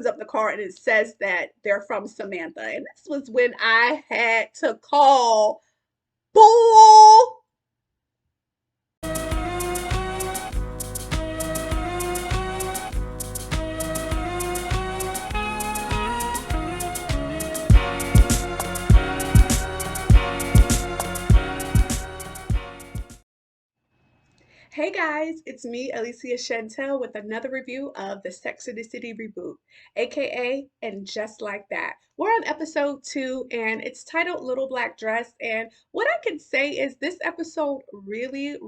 up the car and it says that they're from Samantha. And this was when I had to call bull. Hey guys, it's me, Alicia Shantel, with another review of the Sex and the City reboot, aka And Just Like That. We're on episode 2 and it's titled Little Black Dress. And what I can say is this episode really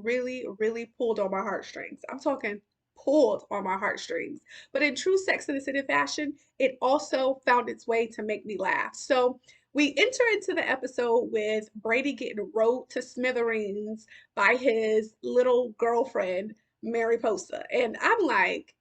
pulled on my heartstrings. I'm talking pulled on my heartstrings. But in true Sex and the City fashion, it also found its way to make me laugh. So we enter into the episode with Brady getting rode to smithereens by his little girlfriend, Mariposa. And I'm like,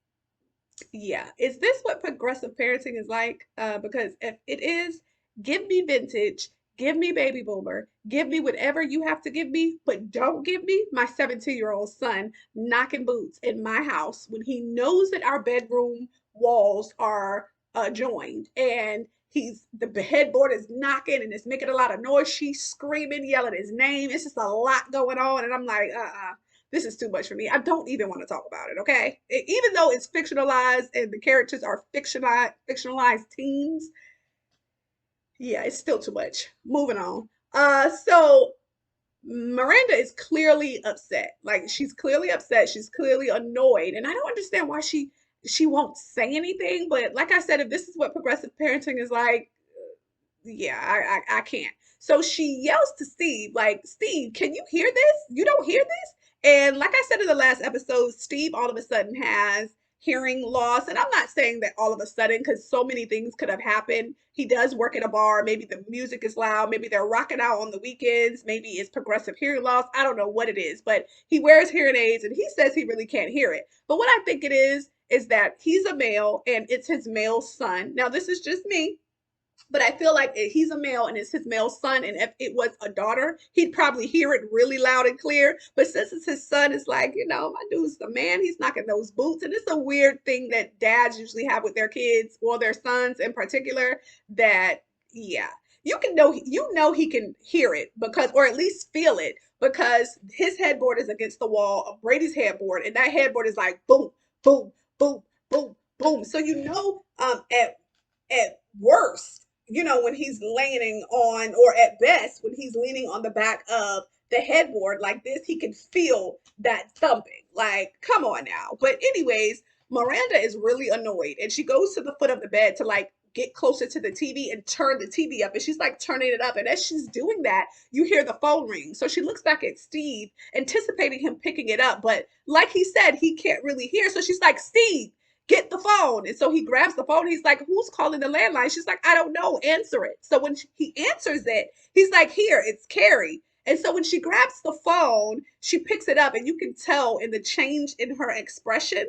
yeah, is this what progressive parenting is like? Because if it is, give me vintage, give me baby boomer, give me whatever you have to give me, but don't give me my 17-year-old son knocking boots in my house when he knows that our bedroom walls are joined and the headboard is knocking and it's making a lot of noise. She's screaming, yelling his name. It's just a lot going on. And I'm like, this is too much for me. I don't even want to talk about it, okay? Even though it's fictionalized and the characters are fictionalized teens, yeah, it's still too much. Moving on. So Miranda is clearly upset. Like she's clearly upset. She's clearly annoyed. And I don't understand why she won't say anything. But like I said, if this is what progressive parenting is like, yeah, I can't. So she yells to Steve, like, Steve, can you hear this? You don't hear this? And like I said in the last episode, Steve all of a sudden has hearing loss. And I'm not saying that all of a sudden, because so many things could have happened. He does work at a bar. Maybe the music is loud. Maybe they're rocking out on the weekends. Maybe it's progressive hearing loss. I don't know what it is, but he wears hearing aids and he says he really can't hear it. But what I think it is that he's a male and it's his male son. Now, this is just me, but I feel like if he's a male and it's his male son, and if it was a daughter, he'd probably hear it really loud and clear. But since it's his son, it's like, my dude's the man. He's knocking those boots. And it's a weird thing that dads usually have with their kids or their sons in particular that, yeah, you know he can hear it because, or at least feel it, because his headboard is against the wall of Brady's headboard, and that headboard is like boom, boom, boom, boom, boom. So at worst, when he's leaning on, or at best, when he's leaning on the back of the headboard like this, he can feel that thumping. Like, come on now. But, anyways, Miranda is really annoyed and she goes to the foot of the bed to like get closer to the TV and turn the TV up. And she's like turning it up. And as she's doing that, you hear the phone ring. So she looks back at Steve, anticipating him picking it up. But like he said, he can't really hear. So she's like, Steve, get the phone. And so he grabs the phone. He's like, who's calling the landline? She's like, I don't know. Answer it. So when he answers it, he's like, here, it's Carrie. And so when she grabs the phone, she picks it up, and you can tell in the change in her expression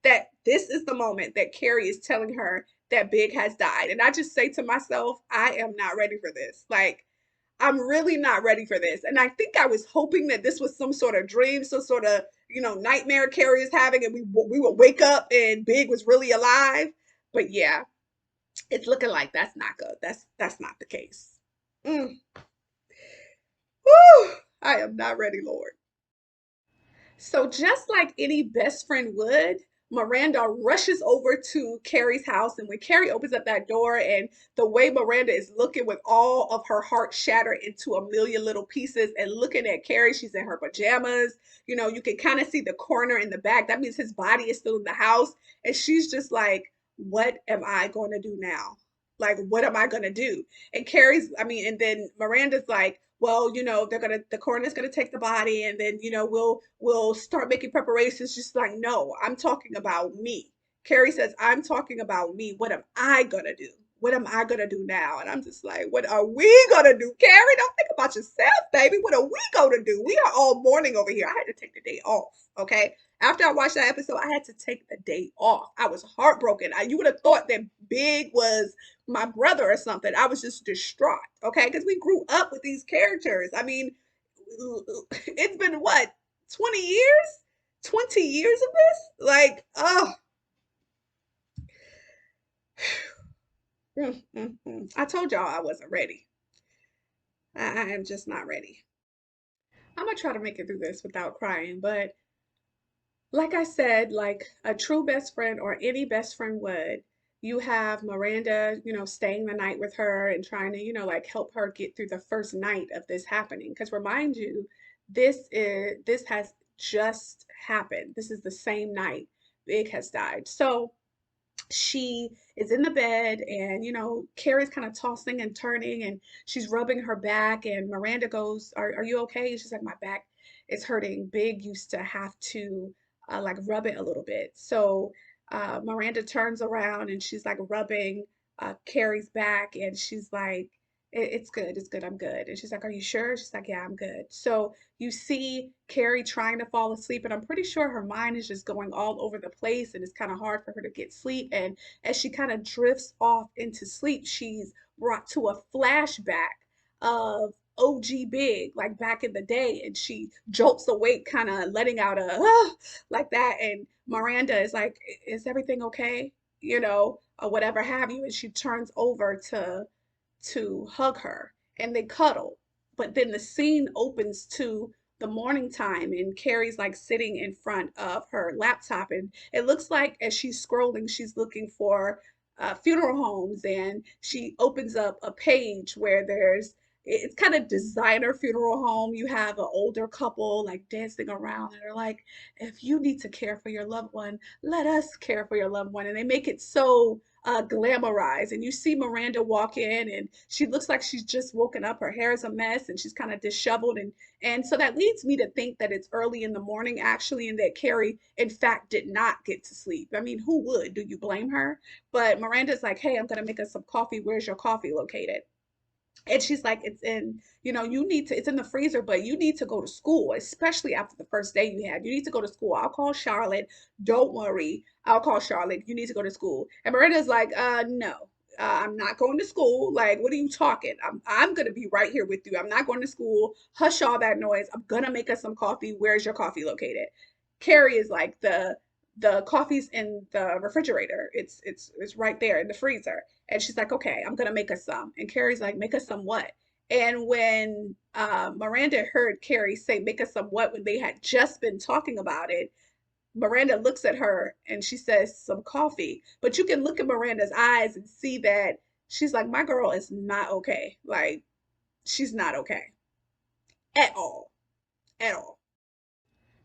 that this is the moment that Carrie is telling her that Big has died. And I just say to myself, I am not ready for this. Like, I'm really not ready for this. And I think I was hoping that this was some sort of dream, some sort of, nightmare Carrie is having, and we would wake up and Big was really alive. But yeah, it's looking like that's not good. That's not the case. Mm. Whew. I am not ready, Lord. So just like any best friend would, Miranda rushes over to Carrie's house. And when Carrie opens up that door, and the way Miranda is looking with all of her heart shattered into a million little pieces and looking at Carrie, she's in her pajamas. You can kind of see the corner in the back. That means his body is still in the house. And she's just like, what am I going to do now? Like, what am I going to do? And and then Miranda's like, well, the coroner's gonna take the body, and then we'll start making preparations. Just like, no, I'm talking about me. Carrie says, I'm talking about me. What am I gonna do? What am I gonna do now? And I'm just like, what are we gonna do, Carrie? Don't think about yourself, baby. What are we gonna do? We are all mourning over here. I had to take the day off. Okay. After I watched that episode, I had to take the day off. I was heartbroken. You would have thought that Big was my brother or something. I was just distraught, okay? Because we grew up with these characters. I mean, it's been what, 20 years? 20 years of this? Like, oh, I told y'all I wasn't ready. I am just not ready. I'm gonna try to make it through this without crying, but like I said, like a true best friend or any best friend would, you have Miranda, staying the night with her and trying to, like help her get through the first night of this happening. Because remind you, this has just happened. This is the same night Big has died. So she is in the bed and Carrie's kind of tossing and turning and she's rubbing her back and Miranda goes, are you okay? And she's like, my back is hurting. Big used to have to like rub it a little bit. So Miranda turns around and she's like rubbing Carrie's back and she's like, it's good, it's good, I'm good. And she's like, are you sure? She's like, yeah, I'm good. So you see Carrie trying to fall asleep, and I'm pretty sure her mind is just going all over the place, and it's kind of hard for her to get sleep. And as she kind of drifts off into sleep, she's brought to a flashback of OG Big, like back in the day, and she jolts awake, kind of letting out a like that. And Miranda is like, "Is everything okay?" Or whatever have you. And she turns over to hug her and they cuddle. But then the scene opens to the morning time and Carrie's like sitting in front of her laptop and it looks like as she's scrolling, she's looking for funeral homes and she opens up a page where it's kind of designer funeral home. You have an older couple like dancing around and they're like, if you need to care for your loved one, let us care for your loved one. And they make it so glamorized. And you see Miranda walk in, and she looks like she's just woken up. Her hair is a mess, and she's kind of disheveled. And so that leads me to think that it's early in the morning, actually, and that Carrie, in fact, did not get to sleep. I mean, who would? Do you blame her? But Miranda's like, "Hey, I'm gonna make us some coffee. Where's your coffee located?" And she's like, it's in, you need to, it's in the freezer, but you need to go to school, especially after the first day you had. You need to go to school. I'll call Charlotte. Don't worry. I'll call Charlotte. You need to go to school. And Miranda's like, no, I'm not going to school. Like, what are you talking? I'm going to be right here with you. I'm not going to school. Hush all that noise. I'm going to make us some coffee. Where's your coffee located? Carrie is like, the coffee's in the refrigerator. It's right there in the freezer. And she's like, okay, I'm gonna make us some. And Carrie's like, make us some what? And when Miranda heard Carrie say, make us some what, when they had just been talking about it, Miranda looks at her and she says, some coffee. But you can look at Miranda's eyes and see that she's like, my girl is not okay. Like, she's not okay at all, at all.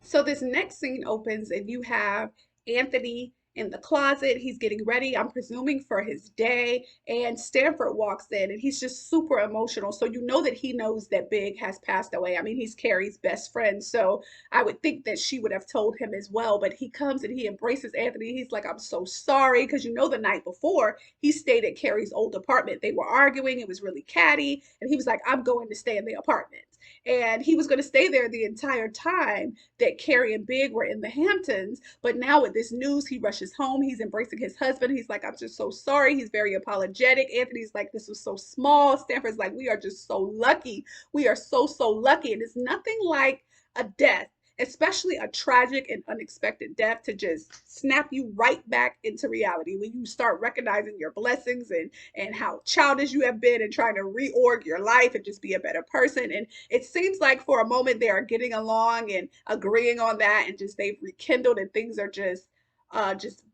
So this next scene opens and you have Anthony in the closet. He's getting ready, I'm presuming, for his day. And Stanford walks in and he's just super emotional. So you know that he knows that Big has passed away. I mean, he's Carrie's best friend. So I would think that she would have told him as well. But he comes and he embraces Anthony. He's like, I'm so sorry. Because the night before, he stayed at Carrie's old apartment. They were arguing. It was really catty. And he was like, I'm going to stay in the apartment. And he was going to stay there the entire time that Carrie and Big were in the Hamptons. But now with this news, he rushes home. He's embracing his husband. He's like, I'm just so sorry. He's very apologetic. Anthony's like, this was so small. Stanford's like, we are just so lucky. We are so, so lucky. And it's nothing like a death, especially a tragic and unexpected death, to just snap you right back into reality when you start recognizing your blessings and how childish you have been and trying to reorg your life and just be a better person. And it seems like for a moment they are getting along and agreeing on that, and just they've rekindled and things are just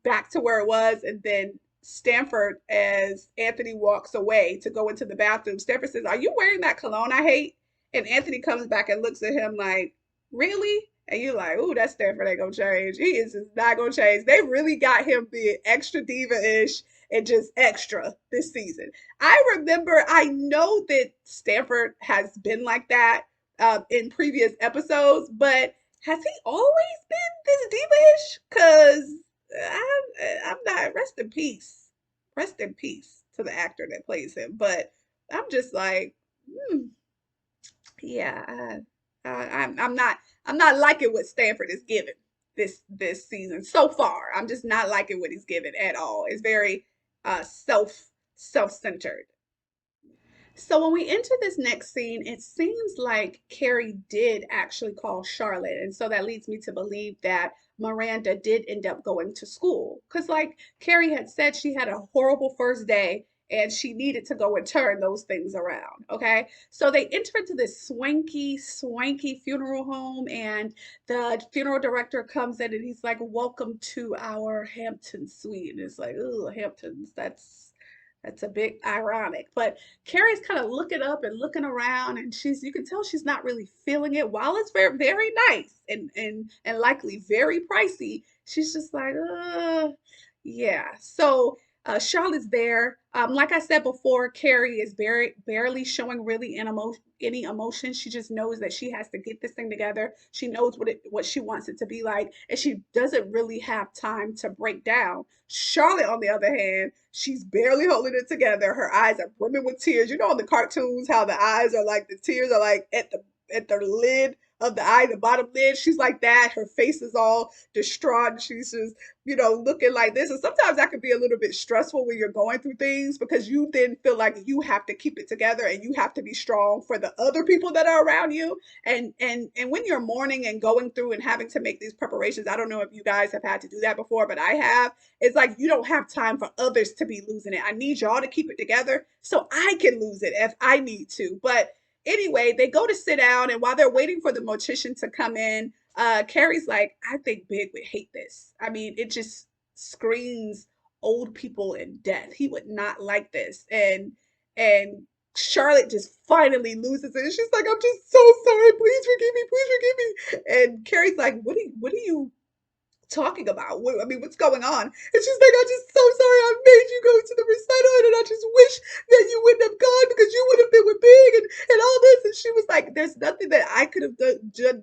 back to where it was. And then Stanford, as Anthony walks away to go into the bathroom, Stanford says, are you wearing that cologne I hate? And Anthony comes back and looks at him like, really? And you're like, ooh, that Stanford ain't gonna change. He is just not gonna change. They really got him being extra diva-ish and just extra this season. I know that Stanford has been like that in previous episodes, but has he always been this diva-ish? Because I'm not, rest in peace. Rest in peace to the actor that plays him. But I'm just like, hmm, yeah, I'm not liking what Stanford is giving this season so far. I'm just not liking what he's giving at all. It's very self-centered. So when we enter this next scene, it seems like Carrie did actually call Charlotte. And so that leads me to believe that Miranda did end up going to school. Because like Carrie had said, she had a horrible first day and she needed to go and turn those things around. Okay. So they enter into this swanky funeral home, and the funeral director comes in and he's like, "Welcome to our Hampton suite." And it's like, "Oh, Hamptons, that's a bit ironic." But Carrie's kind of looking up and looking around, and you can tell she's not really feeling it. While it's very nice and likely very pricey, she's just like, yeah. So Charlotte's there. Like I said before, Carrie is barely showing really any emotion. She just knows that she has to get this thing together. She knows what she wants it to be like, and she doesn't really have time to break down. Charlotte, on the other hand, she's barely holding it together. Her eyes are brimming with tears. You know, in the cartoons, how the eyes are like the tears are like at the lid of the eye, the bottom lid. She's like that. Her face is all distraught. She's just, looking like this. And sometimes that can be a little bit stressful when you're going through things, because you then feel like you have to keep it together and you have to be strong for the other people that are around you. And when you're mourning and going through and having to make these preparations, I don't know if you guys have had to do that before, but I have. It's like you don't have time for others to be losing it. I need y'all to keep it together so I can lose it if I need to. But anyway, they go to sit down, and while they're waiting for the mortician to come in, Carrie's like, "I think Big would hate this. I mean, it just screams old people and death. He would not like this." And Charlotte just finally loses it. And she's like, "I'm just so sorry. Please forgive me. Please forgive me." And Carrie's like, "What are you talking about? I mean, what's going on?" And she's like, "I'm just so sorry. I made you go to the recital, and I just wish that you wouldn't have gone because you would have been with Big and all this." And she was like, "There's nothing that I could have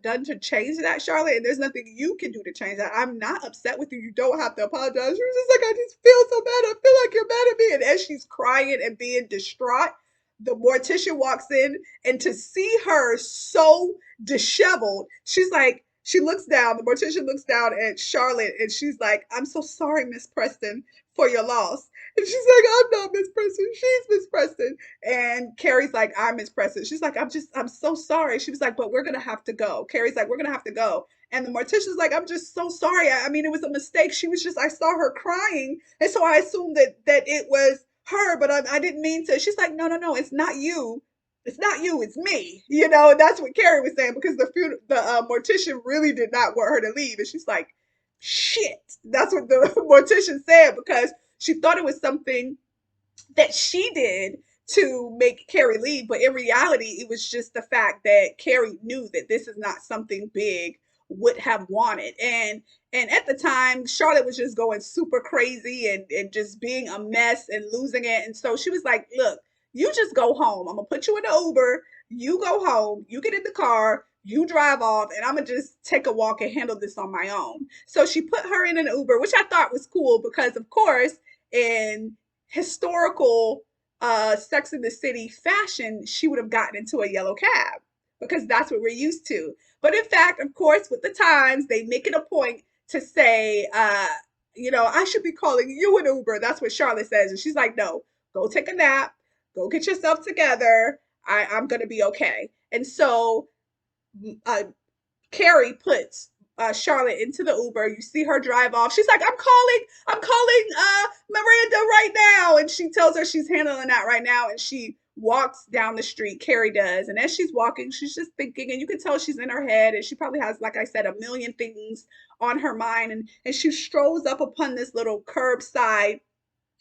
done to change that, Charlotte, and there's nothing you can do to change that. I'm not upset with you. You don't have to apologize." She was just like, "I just feel so bad. I feel like you're mad at me." And as she's crying and being distraught, the mortician walks in, and to see her so disheveled, she's like, she looks down, the mortician looks down at Charlotte, and she's like, "I'm so sorry, Miss Preston, for your loss." And she's like, "I'm not Miss Preston, she's Miss Preston." And Carrie's like, "I'm Miss Preston." She's like, I'm so sorry." She was like, "But we're gonna have to go." Carrie's like, "We're gonna have to go." And the mortician's like, "I'm just so sorry. I mean, it was a mistake. She was just, I saw her crying, and so I assumed that it was her, but I didn't mean to." She's like, "No, no, no, it's not you. It's not you, it's me." And that's what Carrie was saying, because the mortician really did not want her to leave. And she's like, "Shit." That's what the mortician said, because she thought it was something that she did to make Carrie leave, but in reality, it was just the fact that Carrie knew that this is not something Big would have wanted. And at the time, Charlotte was just going super crazy and just being a mess and losing it. And so she was like, "Look, you just go home. I'm gonna put you in an Uber. You go home, you get in the car, you drive off, and I'm gonna just take a walk and handle this on my own." So she put her in an Uber, which I thought was cool, because of course, in historical Sex in the City fashion, she would have gotten into a yellow cab, because that's what we're used to. But in fact, of course, with the times, they make it a point to say, "I should be calling you an Uber." That's what Charlotte says. And she's like, "No, go take a nap, go get yourself together. I'm going to be okay." And so uh, Carrie puts Charlotte into the Uber. You see her drive off. She's like, I'm calling Miranda right now." And she tells her she's handling that right now. And she walks down the street, Carrie does. And as she's walking, she's just thinking, and you can tell she's in her head. And she probably has, like I said, a million things on her mind. And she strolls up upon this little curbside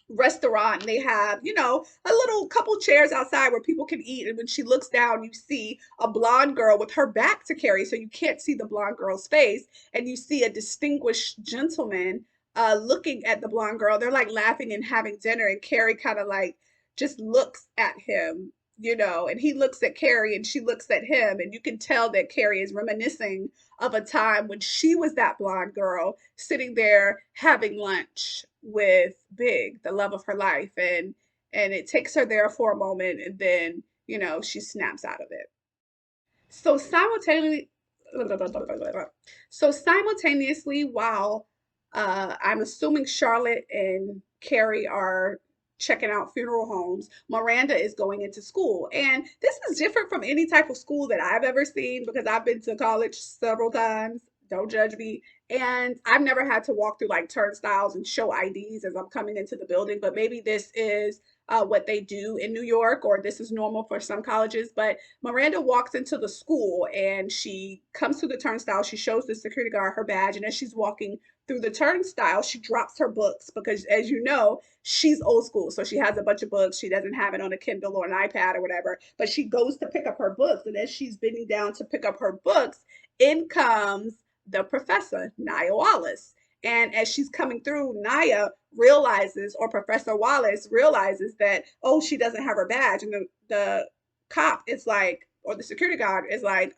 restaurant, and they have, a little couple chairs outside where people can eat. And when she looks down, you see a blonde girl with her back to Carrie, so you can't see the blonde girl's face. And you see a distinguished gentleman looking at the blonde girl. They're like laughing and having dinner, and Carrie kind of like just looks at him, and he looks at Carrie, and she looks at him, and you can tell that Carrie is reminiscing of a time when she was that blonde girl sitting there having lunch with Big, the love of her life. And it takes her there for a moment, and then, she snaps out of it. So simultaneously, while I'm assuming Charlotte and Carrie are checking out funeral homes, Miranda is going into school. And this is different from any type of school that I've ever seen, because I've been to college several times. Don't judge me. And I've never had to walk through like turnstiles and show IDs as I'm coming into the building, but maybe this is what they do in New York, or this is normal for some colleges. But Miranda walks into the school and she comes through the turnstile. She shows the security guard her badge, and as she's walking through the turnstile, she drops her books because, as you know, she's old school. So she has a bunch of books. She doesn't have it on a Kindle or an iPad or whatever, but she goes to pick up her books. And as she's bending down to pick up her books, in comes the professor, Nia Wallace. And as she's coming through, Naya realizes, or Professor Wallace realizes that, oh, she doesn't have her badge. And the cop is like, or the security guard is like,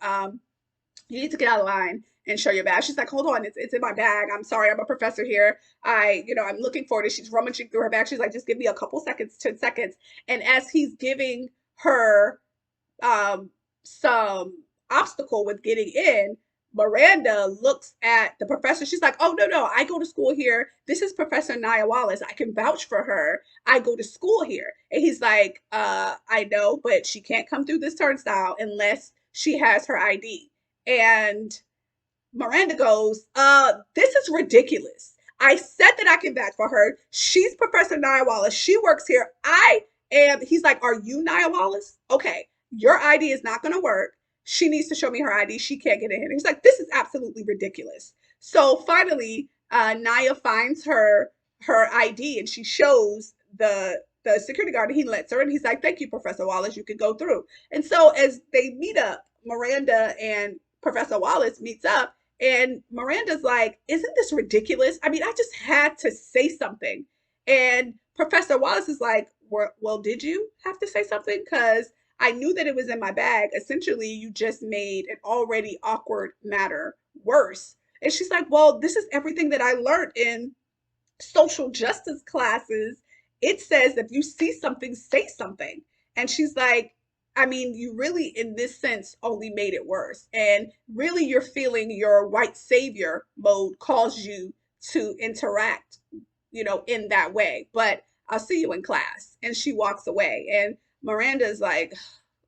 you need to get out of line and show your badge. She's like, hold on, it's in my bag. I'm sorry, I'm a professor here. I'm looking for it. She's rummaging through her bag. She's like, just give me a couple seconds, 10 seconds. And as he's giving her some obstacle with getting in, Miranda looks at the professor. She's like, oh, no, no, I go to school here. This is Professor Nia Wallace. I can vouch for her. I go to school here. And he's like, I know, but she can't come through this turnstile unless she has her ID. And Miranda goes, this is ridiculous. I said that I can vouch for her. She's Professor Nia Wallace. She works here. I am. He's like, are you Nia Wallace? Okay, your ID is not going to work. She needs to show me her ID. She can't get in here. He's like, this is absolutely ridiculous. So finally, Nia finds her ID and she shows the security guard, and he lets her, and he's like, thank you, Professor Wallace. You can go through. And so as they meet up, Miranda and Professor Wallace meets up, and Miranda's like, isn't this ridiculous? I mean, I just had to say something. And Professor Wallace is like, well, did you have to say something? Because I knew that it was in my bag. Essentially, you just made an already awkward matter worse. And she's like, well, this is everything that I learned in social justice classes. It says if you see something, say something. And she's like, I mean, you really, in this sense, only made it worse. And really, you're feeling your white savior mode caused you to interact, in that way. But I'll see you in class. And she walks away. And Miranda's like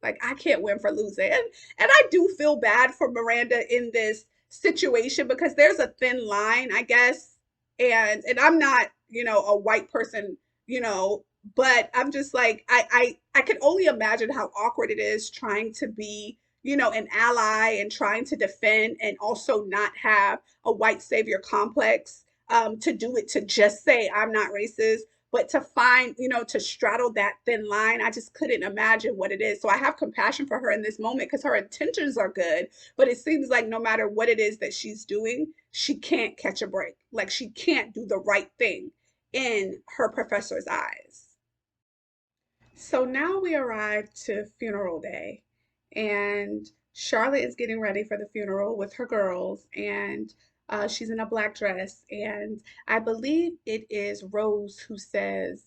I can't win for losing. And I do feel bad for Miranda in this situation because there's a thin line, I guess. And I'm not, a white person, you know, but I'm just like I can only imagine how awkward it is trying to be, an ally and trying to defend and also not have a white savior complex, to do it, to just say I'm not racist, but to find, to straddle that thin line, I just couldn't imagine what it is. So I have compassion for her in this moment because her intentions are good, but it seems like no matter what it is that she's doing, she can't catch a break. Like she can't do the right thing in her professor's eyes. So now we arrive to funeral day, and Charlotte is getting ready for the funeral with her girls, and she's in a black dress. And I believe it is Rose who says,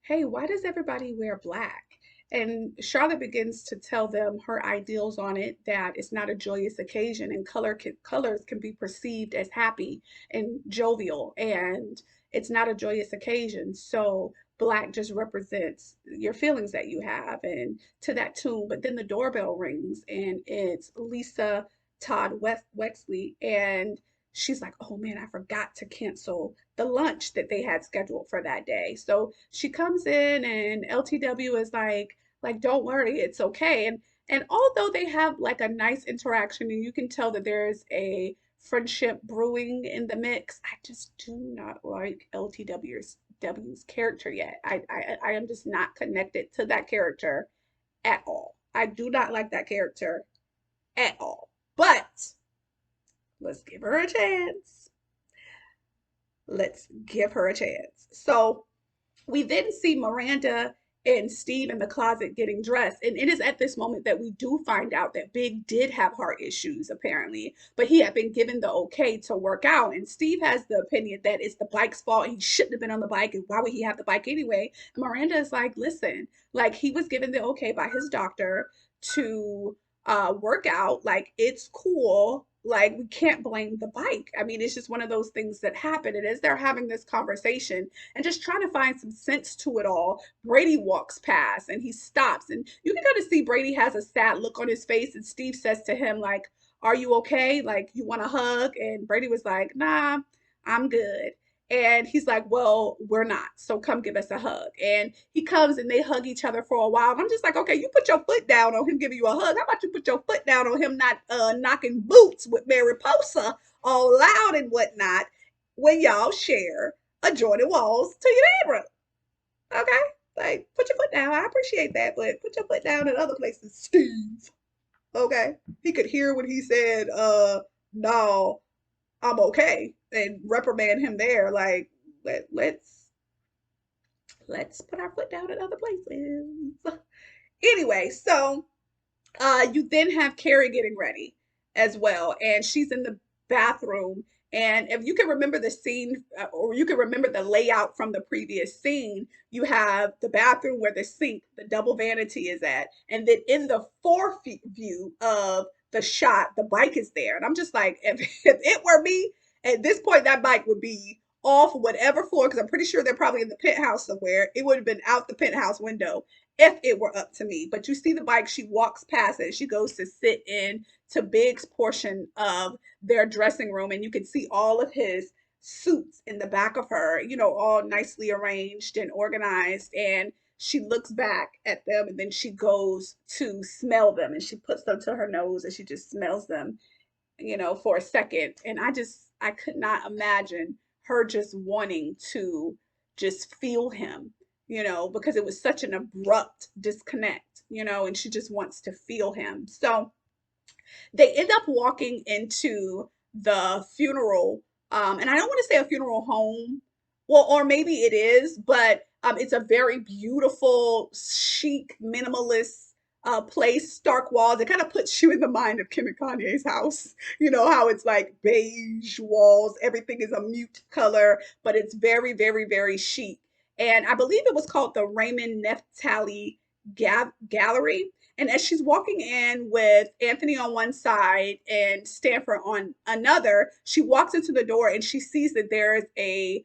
hey, why does everybody wear black? And Charlotte begins to tell them her ideals on it, that it's not a joyous occasion, and colors can be perceived as happy and jovial, and it's not a joyous occasion. So black just represents your feelings that you have, and to that tune. But then the doorbell rings and it's Lisa Todd Wexley, and she's like, oh man, I forgot to cancel the lunch that they had scheduled for that day. So she comes in and LTW is like don't worry, it's okay. And although they have like a nice interaction and you can tell that there's a friendship brewing in the mix, I just do not like LTW's character yet. I am just not connected to that character at all. I do not like that character at all. But let's give her a chance. Let's give her a chance. So we then see Miranda and Steve in the closet getting dressed. And it is at this moment that we do find out that Big did have heart issues, apparently, but he had been given the okay to work out. And Steve has the opinion that it's the bike's fault. He shouldn't have been on the bike. And why would he have the bike anyway? And Miranda is like, listen, like he was given the okay by his doctor to work out. Like it's cool. Like we can't blame the bike. I mean, it's just one of those things that happen. And as they're having this conversation and just trying to find some sense to it all, Brady walks past and he stops. And you can kind of see Brady has a sad look on his face. And Steve says to him, are you okay? Like, you want a hug? And Brady was like, nah, I'm good. And he's like, well, we're not. So come give us a hug. And he comes and they hug each other for a while. And I'm just like, okay, you put your foot down on him giving you a hug. How about you put your foot down on him not knocking boots with Mariposa all loud and whatnot when y'all share adjoining walls to your neighbor? Okay? Like, put your foot down. I appreciate that, but put your foot down in other places, Steve. Okay? He could hear when he said, no, I'm okay, and reprimand him there. Like, let's put our foot down in other places. Anyway, so you then have Carrie getting ready as well, and she's in the bathroom. And if you can remember the scene, or you can remember the layout from the previous scene, you have the bathroom where the sink, the double vanity is at, and then in the fourth view of the shot, the bike is there. And I'm just like, if it were me, at this point, that bike would be off whatever floor, because I'm pretty sure they're probably in the penthouse somewhere. It would have been out the penthouse window if it were up to me. But you see the bike, she walks past it. She goes to sit in to Big's portion of their dressing room, and you can see all of his suits in the back of her, all nicely arranged and organized. And she looks back at them and then she goes to smell them and she puts them to her nose and she just smells them, for a second. And I could not imagine her just wanting to just feel him, because it was such an abrupt disconnect, and she just wants to feel him. So they end up walking into the funeral, and I don't want to say a funeral home, well, or maybe it is, but it's a very beautiful, chic, minimalist place, stark walls. It kind of puts you in the mind of Kim and Kanye's house. You know how it's like beige walls, everything is a mute color, but it's very, very, very chic. And I believe it was called the Raymond Neftali Gallery. And as she's walking in with Anthony on one side and Stanford on another, she walks into the door and she sees that there's a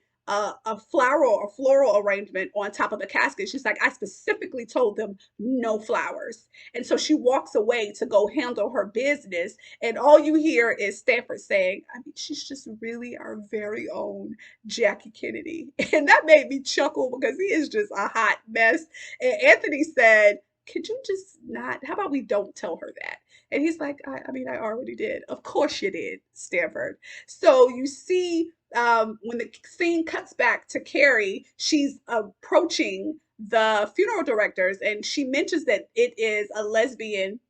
floral arrangement on top of the casket. She's like, I specifically told them no flowers. And so she walks away to go handle her business. And all you hear is Stanford saying, I mean, she's just really our very own Jackie Kennedy. And that made me chuckle because he is just a hot mess. And Anthony said, could you just not, how about we don't tell her that? And he's like, I mean, I already did. Of course you did, Stanford. So you see, when the scene cuts back to Carrie, she's approaching the funeral directors and she mentions that it is a lesbian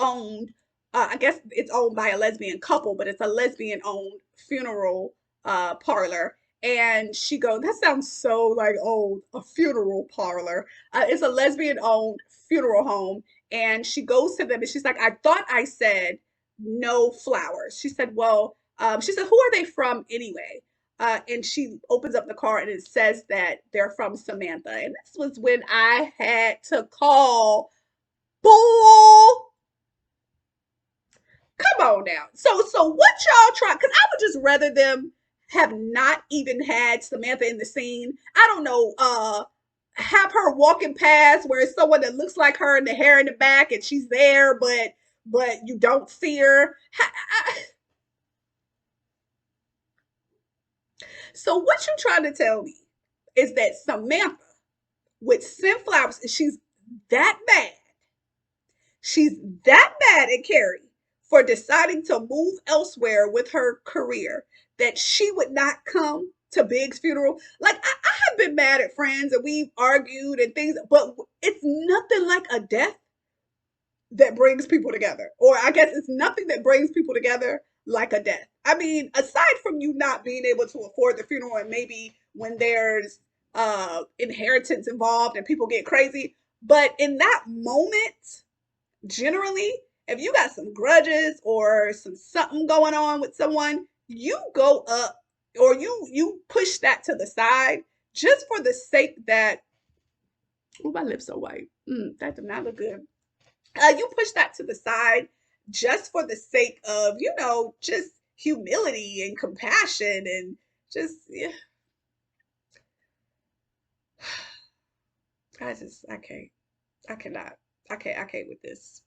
owned, I guess it's owned by a lesbian couple, but it's a lesbian owned funeral parlor. And she goes, that sounds so like old, a funeral parlor. It's a lesbian owned funeral home. And she goes to them and she's like, I thought I said no flowers. She said, well, she said, who are they from anyway? And she opens up the card and it says that they're from Samantha. And this was when I had to call bull. Come on now. So what y'all try? Because I would just rather them have not even had Samantha in the scene. I don't know. Have her walking past where it's someone that looks like her and the hair in the back, and she's there, but you don't see her. So what you trying to tell me is that Samantha would send flowers, and that bad she's that mad at Carrie for deciding to move elsewhere with her career that she would not come to Big's funeral. Like, I have been mad at friends and we've argued and things, but it's nothing like a death that brings people together. Or I guess it's nothing that brings people together like a death. I mean, aside from you not being able to afford the funeral and maybe when there's inheritance involved and people get crazy, but in that moment, generally, if you got some grudges or some something going on with someone, you go up or you push that to the side just for the sake that, oh, my lips are white. That did not look good. You push that to the side just for the sake of, just humility and compassion and just, yeah. I can't. I cannot. I can't with this.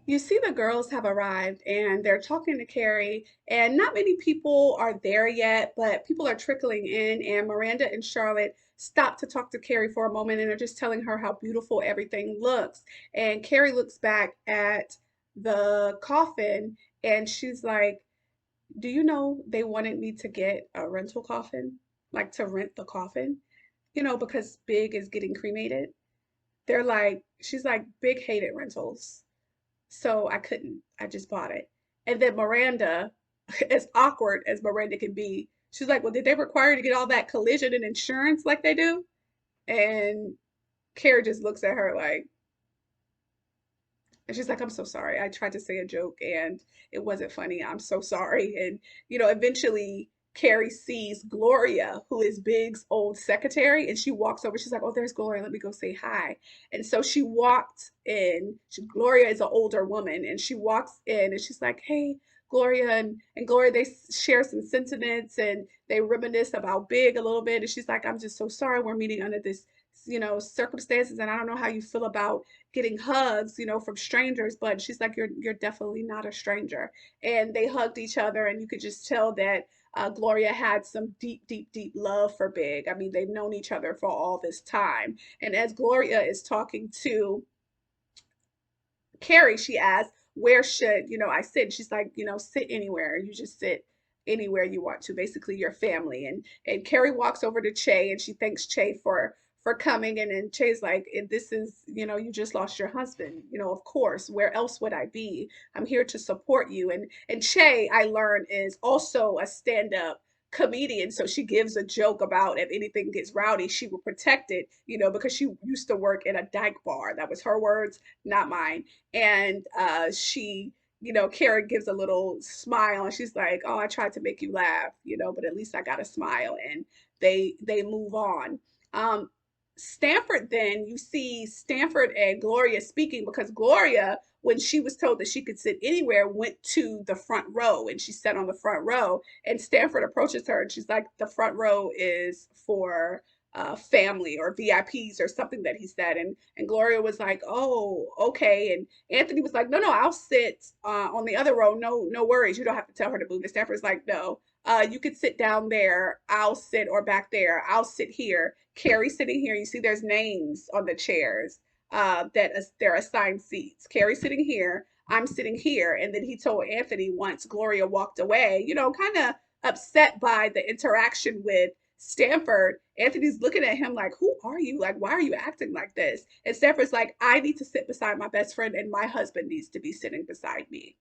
You see the girls have arrived and they're talking to Carrie, and not many people are there yet, but people are trickling in. And Miranda and Charlotte stop to talk to Carrie for a moment and are just telling her how beautiful everything looks. And Carrie looks back at the coffin and she's like, do you know they wanted me to get a rental coffin? Like to rent the coffin, because Big is getting cremated. They're like, she's like, Big hated rentals. So I couldn't. I just bought it. And then Miranda, as awkward as Miranda can be, she's like, well, did they require you to get all that collision and insurance like they do? And Carrie just looks at her like, and she's like, I'm so sorry. I tried to say a joke and it wasn't funny. I'm so sorry. And, eventually Carrie sees Gloria, who is Big's old secretary, and she walks over. She's like, oh, there's Gloria. Let me go say hi. And so she walked in. Gloria is an older woman, and she walks in and she's like, hey, Gloria. And Gloria, they share some sentiments and they reminisce about Big a little bit. And she's like, I'm just so sorry. We're meeting under this, circumstances. And I don't know how you feel about getting hugs, from strangers, but she's like, you're definitely not a stranger. And they hugged each other, and you could just tell that Gloria had some deep, deep, deep love for Big. I mean, they've known each other for all this time. And as Gloria is talking to Carrie, she asked, where should, I sit? She's like, sit anywhere. You just sit anywhere you want to, basically your family. And Carrie walks over to Che and she thanks Che for coming. And then Che's like, this is, you just lost your husband. Of course, where else would I be? I'm here to support you. And Che, I learned, is also a stand-up comedian. So she gives a joke about if anything gets rowdy, she will protect it, because she used to work in a dyke bar. That was her words, not mine. And she, Karen gives a little smile and she's like, oh, I tried to make you laugh, but at least I got a smile. And they move on. Stanford, then you see Stanford and Gloria speaking, because Gloria, when she was told that she could sit anywhere, went to the front row and she sat on the front row. And Stanford approaches her and she's like, the front row is for family or VIPs or something that he said. And Gloria was like, oh, okay. And Anthony was like, no, no, I'll sit on the other row. No, no worries. You don't have to tell her to move. And Stanford's like, no, you could sit down there. I'll sit, or back there. I'll sit here. Carrie's sitting here. You see there's names on the chairs they're assigned seats. Carrie's sitting here. I'm sitting here. And then he told Anthony, once Gloria walked away, kind of upset by the interaction with Stanford. Anthony's looking at him like, who are you? Like, why are you acting like this? And Stanford's like, I need to sit beside my best friend and my husband needs to be sitting beside me.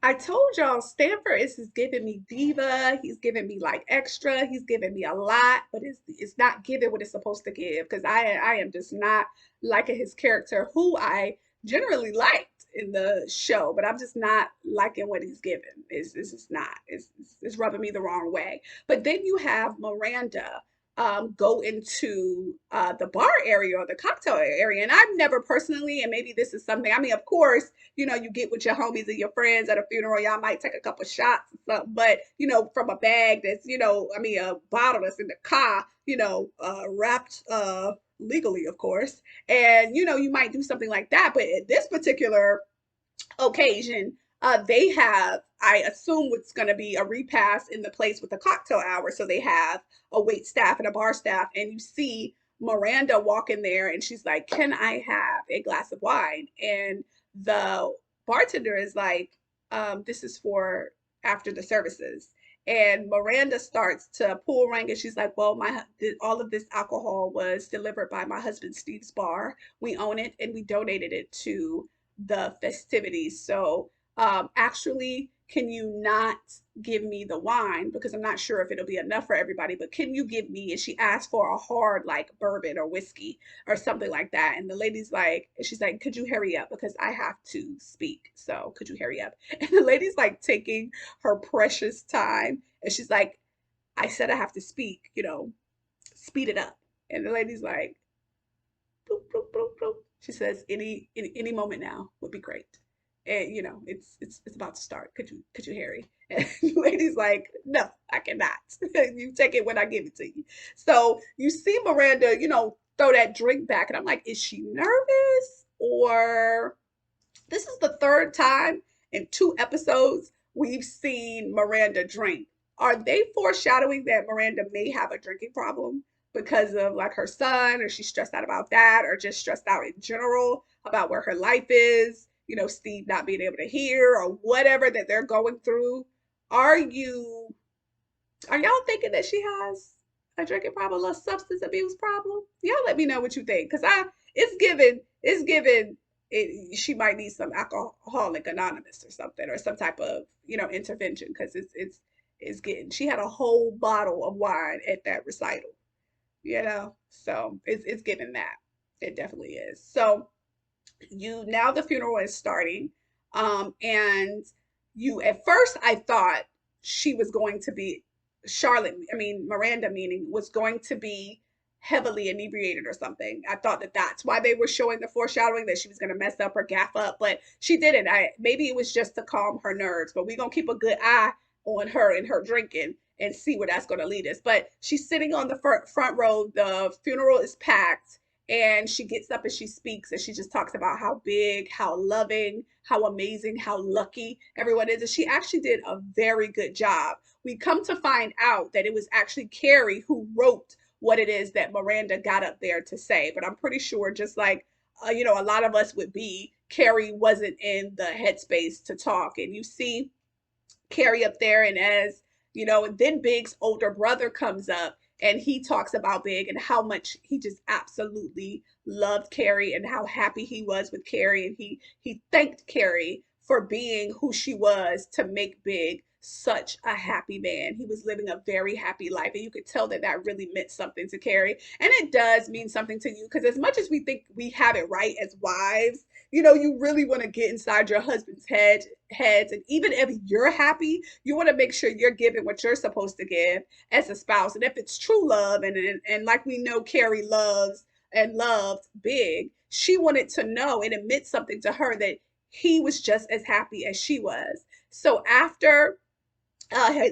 I told y'all Stanford is giving me diva. He's giving me like extra. He's giving me a lot, but it's not giving what it's supposed to give, because I am just not liking his character, who I generally liked in the show, but I'm just not liking what he's giving. It's just not. It's rubbing me the wrong way. But then you have Miranda go into the bar area or the cocktail area, and I've never personally, and maybe this is something. I mean, of course, you get with your homies and your friends at a funeral, y'all might take a couple shots or something, but from a bag that's, I mean, a bottle that's in the car, wrapped legally, of course. And, you might do something like that. But at this particular occasion, they have, I assume, what's going to be a repast in the place with the cocktail hour. So they have a wait staff and a bar staff, and you see Miranda walk in there and she's like, can I have a glass of wine? And the bartender is like, this is for after the services. And Miranda starts to pull rank and she's like, well, all of this alcohol was delivered by my husband Steve's bar. We own it and we donated it to the festivities. So actually, can you not give me the wine? Because I'm not sure if it'll be enough for everybody, but can you give me? And she asked for a hard, like bourbon or whiskey or something like that. And the lady's like, she's like, could you hurry up? Because I have to speak. So could you hurry up? And the lady's like taking her precious time. And she's like, I said I have to speak, speed it up. And the lady's like, bloop, bloop, bloop, bloop. She says, any moment now would be great. And it's about to start. Could you hurry? And the lady's like, no, I cannot. You take it when I give it to you. So you see Miranda, throw that drink back, and I'm like, is she nervous or? This is the third time in 2 episodes we've seen Miranda drink. Are they foreshadowing that Miranda may have a drinking problem because of like her son, or she's stressed out about that, or just stressed out in general about where her life is? Steve not being able to hear or whatever that they're going through. Are you are y'all thinking that she has a drinking problem, a substance abuse problem? Y'all let me know what you think, cause it's given she might need some alcoholic anonymous or something, or some type of intervention, because it's getting, she had a whole bottle of wine at that recital, so it's given that. It definitely is. So now the funeral is starting, and you at first I thought she was going to be Charlotte, I mean Miranda, meaning, was going to be heavily inebriated or something. I thought that that's why they were showing the foreshadowing, that she was going to mess up or gaff up, but she didn't. I Maybe it was just to calm her nerves, but we're going to keep a good eye on her and her drinking and see where that's going to lead us. But she's sitting on the front row, the funeral is packed, and she gets up and she speaks, and she just talks about how big, how loving, how amazing, how lucky everyone is. And she actually did a very good job. We come to find out that it was actually Carrie who wrote what it is that Miranda got up there to say. But I'm pretty sure, just like a lot of us would be, Carrie wasn't in the headspace to talk. And you see Carrie up there, and and then Big's older brother comes up and he talks about Big and how much he just absolutely loved Carrie and how happy he was with Carrie, and he thanked Carrie for being who she was to make Big such a happy man. He was living a very happy life, and you could tell that that really meant something to Carrie. And it does mean something to you, because as much as we think we have it right as wives, you really want to get inside your husband's heads, and even if you're happy, you want to make sure you're giving what you're supposed to give as a spouse. And if it's true love, and like we know Carrie loves and loved Big, she wanted to know, and it meant something to her, that he was just as happy as she was. So after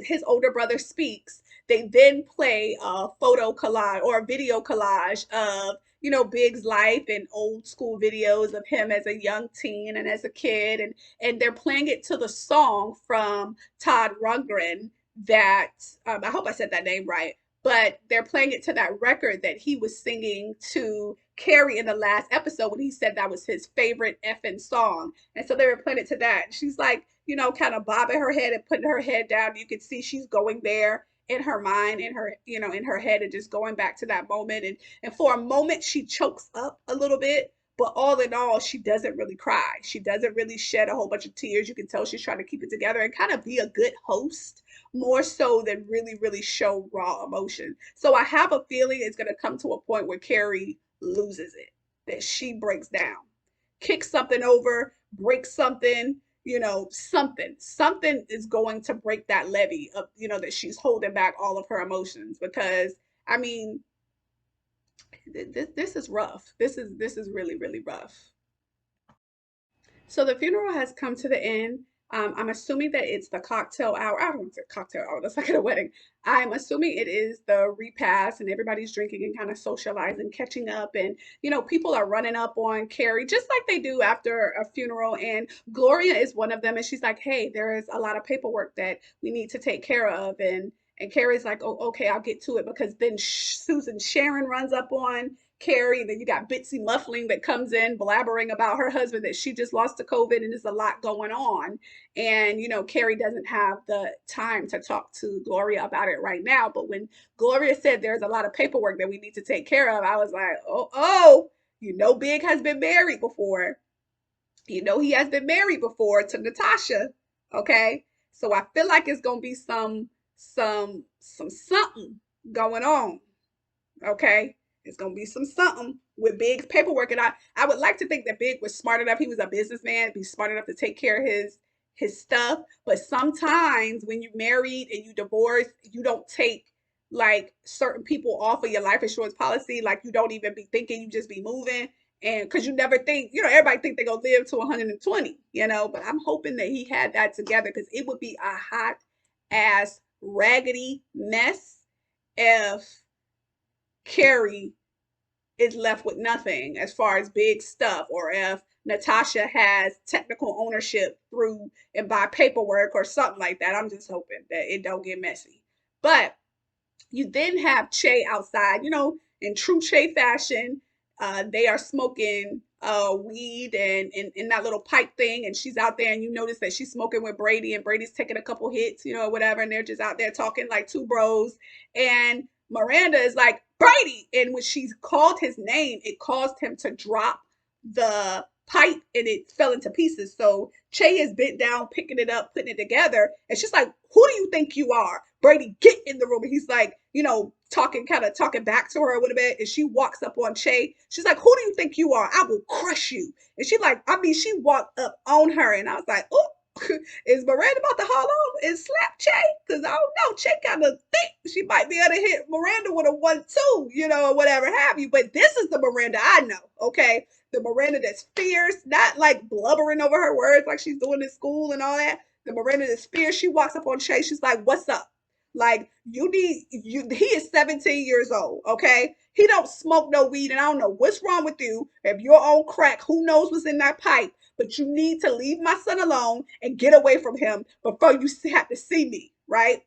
his older brother speaks, they then play a photo collage or a video collage of Big's life and old school videos of him as a young teen and as a kid, and they're playing it to the song from Todd Rundgren, that I hope I said that name right, but they're playing it to that record that he was singing to Carrie in the last episode, when he said that was his favorite effing song. And so they were playing it to that. She's like, kind of bobbing her head and putting her head down. You can see she's going there in her mind, in her, in her head, and just going back to that moment. And for a moment, she chokes up a little bit. But all in all, she doesn't really cry. She doesn't really shed a whole bunch of tears. You can tell she's trying to keep it together and kind of be a good host, more so than really, really show raw emotion. So I have a feeling it's going to come to a point where Carrie loses it, that she breaks down, kicks something over, breaks something, something is going to break that levee of, that she's holding back all of her emotions. Because I mean, this is rough. This is really, really rough. So the funeral has come to the end. I'm assuming that it's the cocktail hour. I don't want to say cocktail hour. That's like at a wedding. I'm assuming it is the repast, and everybody's drinking and kind of socializing, catching up, and people are running up on Carrie just like they do after a funeral. And Gloria is one of them, and she's like, "Hey, there is a lot of paperwork that we need to take care of," and Carrie's like, "Oh, okay, I'll get to it." Because then Susan Sharon runs up on Carrie. Then you got Bitsy Muffling that comes in blabbering about her husband, that she just lost to COVID and there's a lot going on. And, Carrie doesn't have the time to talk to Gloria about it right now. But when Gloria said there's a lot of paperwork that we need to take care of, I was like, oh, Big has been married before. He has been married before to Natasha. Okay. So I feel like it's going to be some something going on. Okay. It's gonna be some something with Big's paperwork. And I would like to think that Big was smart enough, he was a businessman, be smart enough to take care of his stuff. But sometimes when you're married and you divorce, you don't take like certain people off of your life insurance policy. Like, you don't even be thinking, you just be moving. And because you never think, everybody think they're gonna live to 120, but I'm hoping that he had that together, because it would be a hot ass raggedy mess if Carrie is left with nothing as far as big stuff, or if Natasha has technical ownership through and by paperwork or something like that. I'm just hoping that it don't get messy. But you then have Che outside, in true Che fashion. They are smoking weed and in that little pipe thing, and she's out there, and you notice that she's smoking with Brady, and Brady's taking a couple hits, whatever, and they're just out there talking like two bros. And Miranda is like, Brady, and when she called his name, it caused him to drop the pipe, and it fell into pieces. So Che is bent down, picking it up, putting it together, and she's like, who do you think you are? Brady, get in the room. And he's like, kind of talking back to her a little bit. And she walks up on Che. She's like, who do you think you are? I will crush you. And she walked up on her. And I was like, oh, is Miranda about to haul off and slap Che? Because I don't know. Che kind of think she might be able to hit Miranda with a 1-2, or whatever have you. But this is the Miranda I know, okay? The Miranda that's fierce, not like blubbering over her words like she's doing in school and all that. The Miranda that's fierce. She walks up on Che. She's like, what's up? Like, he is 17 years old, okay? He don't smoke no weed, and I don't know what's wrong with you. If you're on crack, who knows what's in that pipe? But you need to leave my son alone and get away from him before you have to see me, right?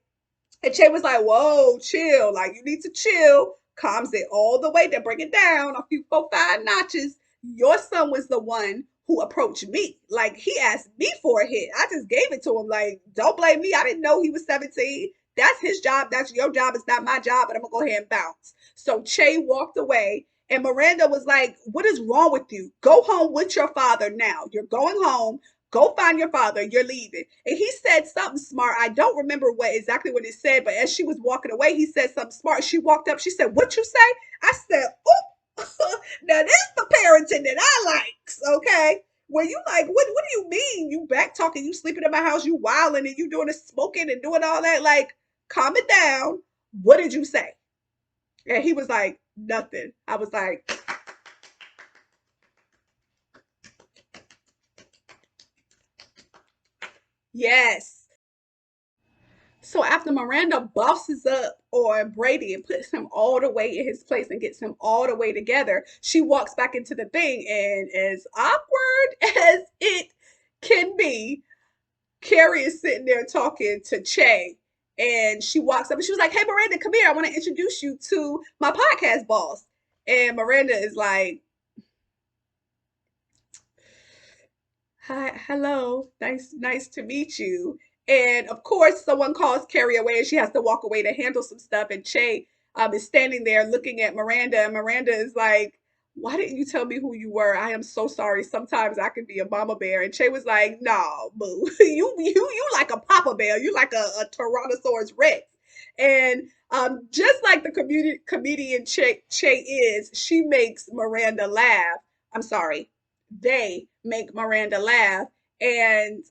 And Che was like, whoa, chill. Like, you need to chill. Calms it all the way to bring it down a few 4, 5 notches. Your son was the one who approached me. Like, he asked me for a hit. I just gave it to him. Like, don't blame me. I didn't know he was 17. That's his job. That's your job. It's not my job. But I'm going to go ahead and bounce. So Che walked away. And Miranda was like, what is wrong with you? Go home with your father now. You're going home. Go find your father. You're leaving. And he said something smart. I don't remember exactly what he said, but as she was walking away, he said something smart. She walked up. She said, what you say? I said, oh, now this is the parenting that I likes, okay? Where you like, what do you mean? You back talking, you sleeping in my house, you wilding, and you doing the smoking and doing all that. Like, calm it down. What did you say? And he was like, nothing. I was like, yes. So after Miranda bosses up on Brady and puts him all the way in his place and gets him all the way together, she walks back into the thing, and as awkward as it can be, Carrie is sitting there talking to Che, and she walks up and she was like, hey Miranda, come here. I want to introduce you to my podcast boss. And Miranda is like, hi, hello, nice to meet you. And of course, someone calls Carrie away, and she has to walk away to handle some stuff. And Che is standing there looking at Miranda, and Miranda is like, "Why didn't you tell me who you were? I am so sorry. Sometimes I can be a mama bear." And Che was like, "No, boo, you like a papa bear. You like a Tyrannosaurus Rex." And just like the comedian Che is, she makes Miranda laugh. I'm sorry, they make Miranda laugh. And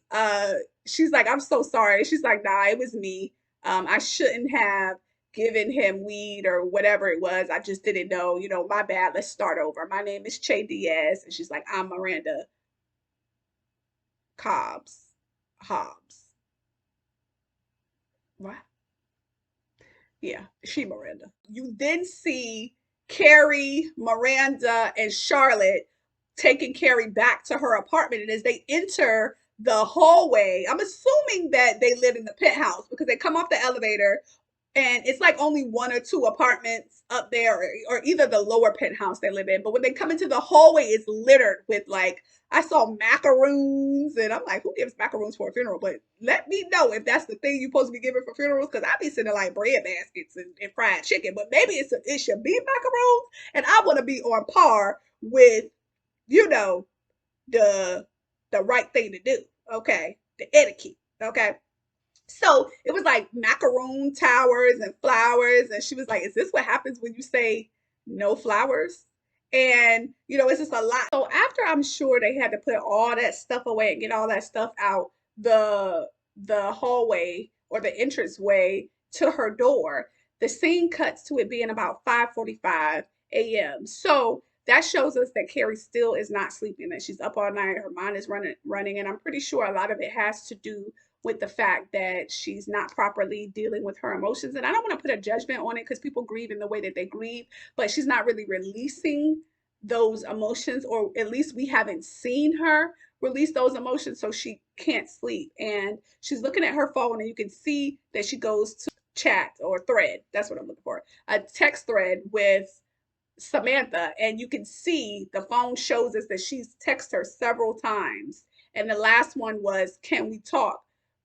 she's like, I'm so sorry. She's like, nah, it was me. I shouldn't have given him weed or whatever it was. I just didn't know, my bad. Let's start over. My name is Che Diaz. And she's like, I'm Miranda Cobbs. Hobbs. What? Yeah, she Miranda. You then see Carrie, Miranda, and Charlotte taking Carrie back to her apartment. And as they enter the hallway, I'm assuming that they live in the penthouse because they come off the elevator, and it's like only 1 or 2 apartments up there, or either the lower penthouse they live in. But when they come into the hallway, it's littered with, like, I saw macaroons, and I'm like, who gives macaroons for a funeral? But let me know if that's the thing you're supposed to be giving for funerals, because I be sending like bread baskets and fried chicken. But maybe it should be macaroons, and I want to be on par with, you know, the the right thing to do. Okay, the etiquette. Okay. So it was like macaroon towers and flowers. And she was like, is this what happens when you say no flowers? And, it's just a lot. So after I'm sure they had to put all that stuff away and get all that stuff out the hallway or the entrance way to her door, the scene cuts to it being about 5:45 a.m. So that shows us that Carrie still is not sleeping, that she's up all night. Her mind is running, and I'm pretty sure a lot of it has to do with the fact that she's not properly dealing with her emotions. And I don't want to put a judgment on it because people grieve in the way that they grieve, but she's not really releasing those emotions, or at least we haven't seen her release those emotions, so she can't sleep. And she's looking at her phone, and you can see that she goes to chat or thread. That's what I'm looking for. A text thread with Samantha, and you can see the phone shows us that she's texted her several times. And the last one was, "Can we talk?"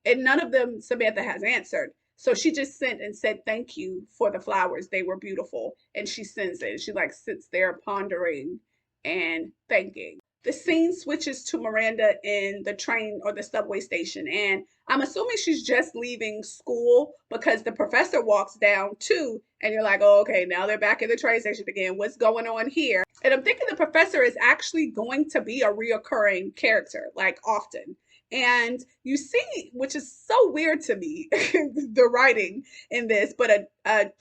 And none of them Samantha has answered. So she just sent and said, "Thank you for the flowers. They were beautiful." And she sends it. She like sits there pondering and thanking. The scene switches to Miranda in the train or the subway station, and I'm assuming she's just leaving school because the professor walks down too, and you're like, oh, okay, now they're back in the train station again. What's going on here? And I'm thinking the professor is actually going to be a reoccurring character, like often. And you see, which is so weird to me, the writing in this, but a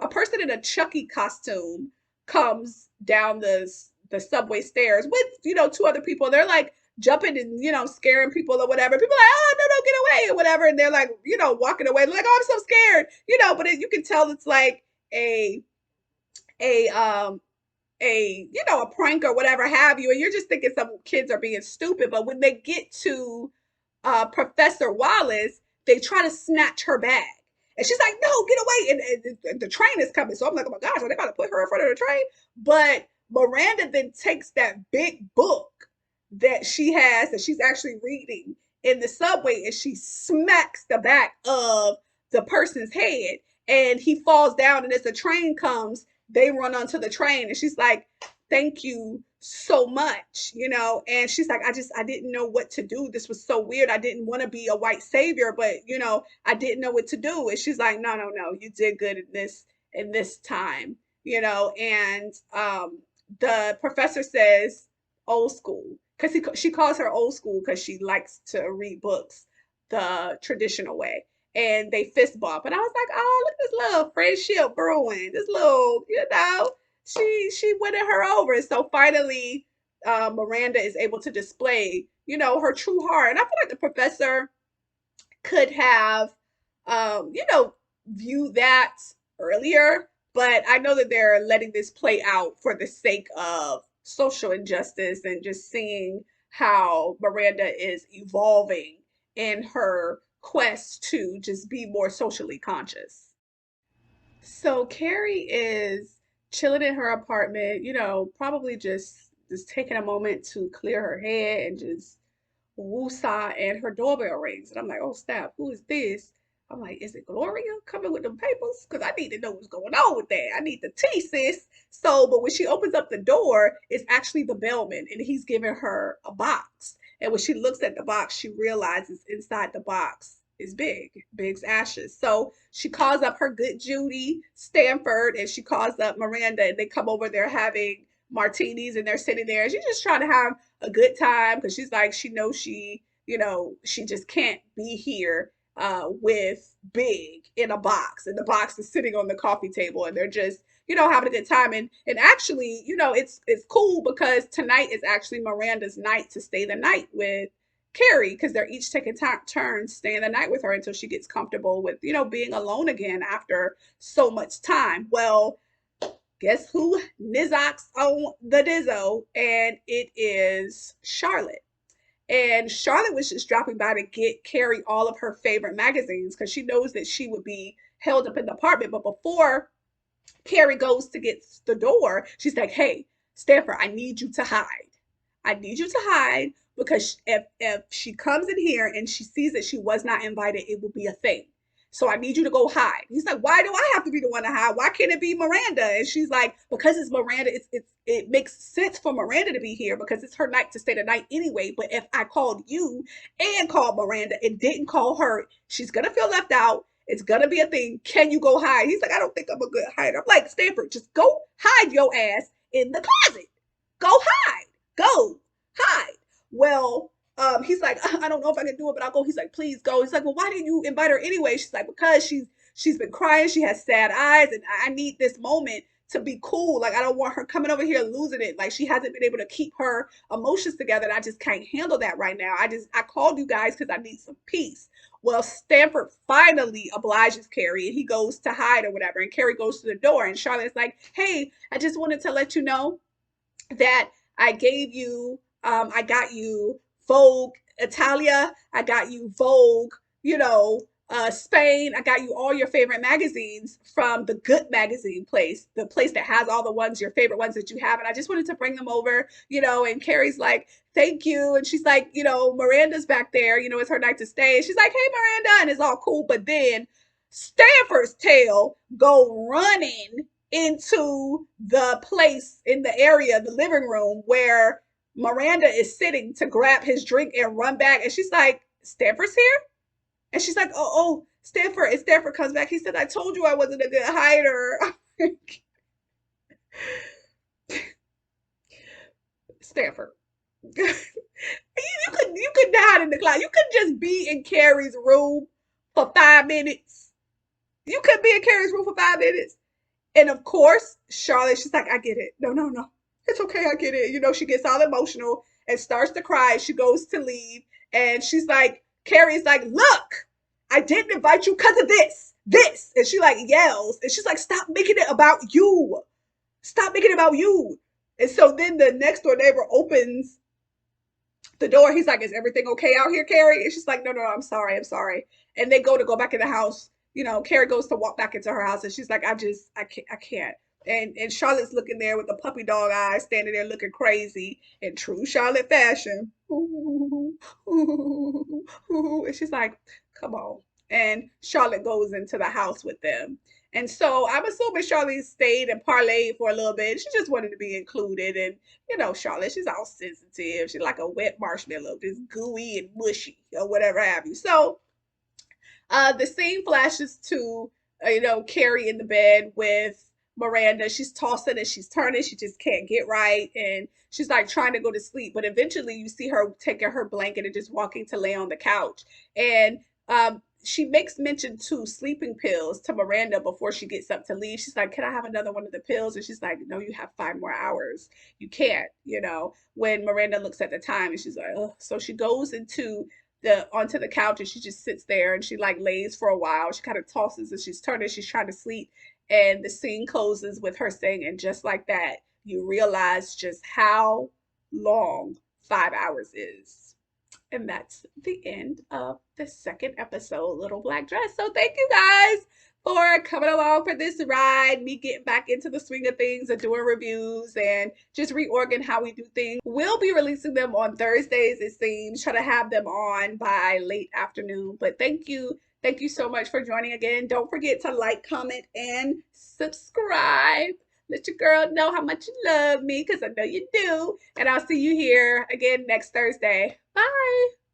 person in a Chucky costume comes down the subway stairs with two other people. They're like jumping and scaring people or whatever. People are like, oh no, get away or whatever, and they're like walking away. They're like, oh, I'm so scared, but you can tell it's like a a um a prank or whatever have you, and you're just thinking some kids are being stupid. But when they get to Professor Wallace, they try to snatch her bag. And she's like, no, get away. And the train is coming. So I'm like, oh my gosh, are they about to put her in front of the train? But Miranda then takes that big book that she has, that she's actually reading in the subway, and she smacks the back of the person's head. And he falls down. And as the train comes, they run onto the train. And she's like, thank you so much, and she's like, I didn't know what to do. This was so weird. I didn't want to be a white savior, but I didn't know what to do. And she's like, no, you did good in this time, and the professor says old school, because she calls her old school because she likes to read books the traditional way. And they fist bump, and I was like, oh, look at this little friendship brewing, this little, she winning her over. So finally, Miranda is able to display, her true heart. And I feel like the professor could have, viewed that earlier, but I know that they're letting this play out for the sake of social injustice and just seeing how Miranda is evolving in her quest to just be more socially conscious. So Carrie is chilling in her apartment, probably just taking a moment to clear her head and just woosah, and her doorbell rings. And I'm like, oh snap, who is this? I'm like, is it Gloria coming with the papers? Because I need to know what's going on with that. I need the tea, sis. So, but when she opens up the door, it's actually the bellman, and he's giving her a box. And when she looks at the box, she realizes inside the box is Big's ashes. So she calls up her good Judy Stanford, and she calls up Miranda, and they come over. They're having martinis, and they're sitting there. And she's just trying to have a good time because she's like, she knows she just can't be here with Big in a box, and the box is sitting on the coffee table, and they're just having a good time. And actually, it's cool because tonight is actually Miranda's night to stay the night with Carrie, because they're each taking turns staying the night with her until she gets comfortable with being alone again after so much time. Well, guess who Nizzox on the Dizzo? And it is Charlotte. And Charlotte was just dropping by to get Carrie all of her favorite magazines because she knows that she would be held up in the apartment. But before Carrie goes to get the door, she's like, hey, Stanford, I need you to hide. I need you to hide, because if she comes in here and she sees that she was not invited, it will be a thing. So I need you to go hide. He's like, why do I have to be the one to hide? Why can't it be Miranda? And she's like, because it's Miranda. It makes sense for Miranda to be here because it's her night to stay the night anyway. But if I called you and called Miranda and didn't call her, she's gonna feel left out. It's gonna be a thing. Can you go hide? He's like, I don't think I'm a good hider. I'm like, Stanford, just go hide your ass in the closet. Go hide. Go hide. Well, he's like, I don't know if I can do it, but I'll go. He's like, please go. He's like, well, why didn't you invite her anyway? She's like, because she's been crying. She has sad eyes, and I need this moment to be cool. Like I don't want her coming over here losing it. Like she hasn't been able to keep her emotions together. And I just can't handle that right now. I called you guys because I need some peace. Well, Stanford finally obliges Carrie and he goes to hide or whatever. And Carrie goes to the door and Charlotte's like, hey, I just wanted to let you know that I gave you, I got you Vogue Italia, I got you Vogue, Spain. I got you all your favorite magazines from the Good Magazine place, the place that has all the ones, your favorite ones that you have. And I just wanted to bring them over, and Carrie's like, thank you. And she's like, Miranda's back there, it's her night to stay. And she's like, hey, Miranda. And it's all cool. But then Stanford's tail go running into the place in the area, the living room where Miranda is sitting to grab his drink and run back. And she's like, Stanford's here? And she's like, Stanford. And Stanford comes back. He said, I told you I wasn't a good hider. Stanford. You could hide in the closet. You could just be in Carrie's room for 5 minutes. You could be in Carrie's room for 5 minutes. And of course, Charlotte, she's like, I get it. No, no, no. It's okay. I get it. She gets all emotional and starts to cry. She goes to leave. And she's like, Carrie's like, look, I didn't invite you because of this. And she like yells. And she's like, stop making it about you. Stop making it about you. And so then the next door neighbor opens the door. He's like, is everything okay out here, Carrie? And she's like, no, no, I'm sorry. And they go back in the house. Carrie goes to walk back into her house and she's like, I can't. And Charlotte's looking there with the puppy dog eyes, standing there looking crazy in true Charlotte fashion. And she's like, come on. And Charlotte goes into the house with them. And so I'm assuming Charlotte stayed and parlayed for a little bit. She just wanted to be included. And, Charlotte, she's all sensitive. She's like a wet marshmallow, just gooey and mushy or whatever have you. So the scene flashes to, Carrie in the bed with Miranda. She's tossing and she's turning. She just can't get right. And she's like trying to go to sleep. But eventually you see her taking her blanket and just walking to lay on the couch. And she makes mention to sleeping pills to Miranda before she gets up to leave. She's like, can I have another one of the pills? And she's like, no, you have 5 more hours. You can't, when Miranda looks at the time and she's like, oh. So she goes onto the couch and she just sits there and she like lays for a while. She kind of tosses and she's turning, she's trying to sleep. And the scene closes with her saying, and just like that, you realize just how long 5 hours is. And that's the end of the second episode, Little Black Dress. So thank you guys for coming along for this ride, me getting back into the swing of things and doing reviews and just reorganizing how we do things. We'll be releasing them on Thursdays, it seems. Try to have them on by late afternoon. But thank you. Thank you so much for joining again. Don't forget to like, comment, and subscribe. Let your girl know how much you love me because I know you do. And I'll see you here again next Thursday. Bye.